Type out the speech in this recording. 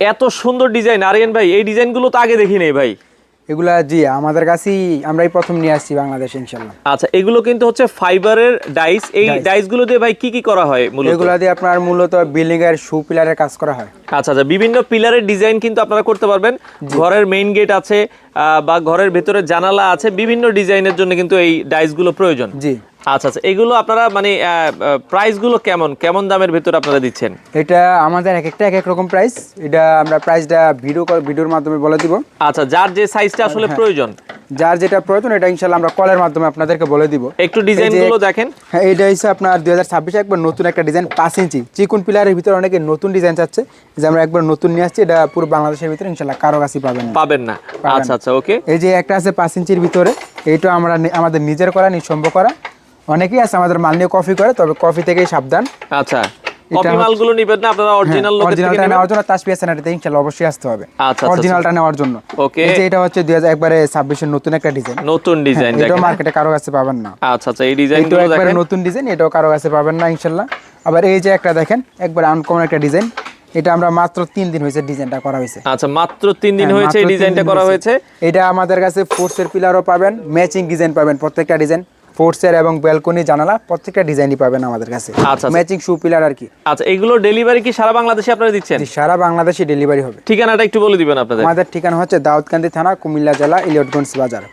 এত সুন্দর ডিজাইন আরিয়ান ভাই, এই ডিজাইনগুলো তো আগে দেখি নাই ভাই। এগুলা জি আমাদের কাছেই আমরাই প্রথম নিয়ে আসছি বাংলাদেশে ইনশাআল্লাহ। আচ্ছা, এগুলো কিন্তু হচ্ছে ফাইবারের ডাইস। এই ডাইসগুলো দিয়ে ভাই কি কি করা হয় মূলত? এগুলা দিয়ে আপনার মূলত বিল্ডিং এর শু পিলারের কাজ করা হয়। আচ্ছা আচ্ছা, বিভিন্ন পিলারের ডিজাইন কিন্তু আপনারা করতে পারবেন। ঘরের মেইন গেট আছে বা ঘরের ভেতরে জানালা আছে, বিভিন্ন ডিজাইনের জন্য কিন্তু এই ডাইসগুলো প্রয়োজন। জি আচ্ছা আচ্ছা, এগুলো আপনারা মানে প্রাইসগুলো কেমন কেমন দামের ভেতরে আপনারা দিচ্ছেন? এটা আমাদের এক একটা এক এক রকম প্রাইস। এটা আমরা প্রাইসটা ভিডিওর মাধ্যমে বলে দিব। আচ্ছা, যার যে সাইজটা আসলে প্রয়োজন, যার যেটা প্রয়োজন এটা ইনশাআল্লাহ আমরা কলের মাধ্যমে আপনাদেরকে বলে দিব। একটু ডিজাইনগুলো দেখেন। হ্যাঁ, এইটা হচ্ছে আপনার 2026 একবার নতুন একটা ডিজাইন 5 ইঞ্চি চিকন পিলারের ভিতরে অনেকে নতুন ডিজাইন চাচ্ছে, যে আমরা একবার নতুন নিয়ে আসছি। এটা পুরো বাংলাদেশের ভিতরে ইনশাআল্লাহ কারো কাছেই পাবেন না। আচ্ছা আচ্ছা, ওকে। এই যে একটা আছে 5 ইঞ্চির ভিতরে, এইটা আমরা আমাদের নিজের করা, নিঃসম্ভ করা। অনেকেই আছে আমাদের মাল নিয়ে কপি করে, তবে কপি থেকেই সাবধান। আচ্ছা, কপি মালগুলো নিবেন না আপনারা, অরিজিনাল লোকের থেকে নেবেন। নেওয়ার জন্য তাসপিয়া সেনারিতে ইনশাআল্লাহ অবশ্যই আসতে হবে আচ্ছা, অরিজিনালটা নেওয়ার জন্য। ওকে। এই যে এটা হচ্ছে 2026 এর নতুন একটা ডিজাইন। নতুন ডিজাইন এটা দেখেন, মার্কেটে কারো কাছে পাবেন না। আচ্ছা আচ্ছা, এই ডিজাইনগুলো এটা একবারে দেখেন, নতুন ডিজাইন, এটাও কারো কাছে পাবেন না ইনশাআল্লাহ। আবার এই যে একটা দেখেন একবার আনকমন একটা ডিজাইন, এটা আমরা মাত্র 3 দিন হয়েছে ডিজাইনটা করা হয়েছে। আচ্ছা, মাত্র 3 দিন হয়েছে এই ডিজাইনটা করা হয়েছে। এটা আমাদের কাছে ফোর্সের পিলারও পাবেন, ম্যাচিং ডিজাইন পাবেন, প্রত্যেকটা ডিজাইন ফোর্সের এবং ব্যালকনি জানালা প্রত্যেকটা ডিজাইনই পাবেন আমাদের কাছে। আচ্ছা, ম্যাচিং শু পিলার আর কি। আচ্ছা, এগুলো ডেলিভারি কি সারা বাংলাদেশে আপনারা দিচ্ছেন? সারা বাংলাদেশে ডেলিভারি হবে। ঠিকানাটা একটু বলে দিবেন আপনাদের। আমাদের ঠিকানা হচ্ছে দাউদকান্দি থানা, কুমিল্লা জেলা, ইলিয়টগঞ্জ বাজার।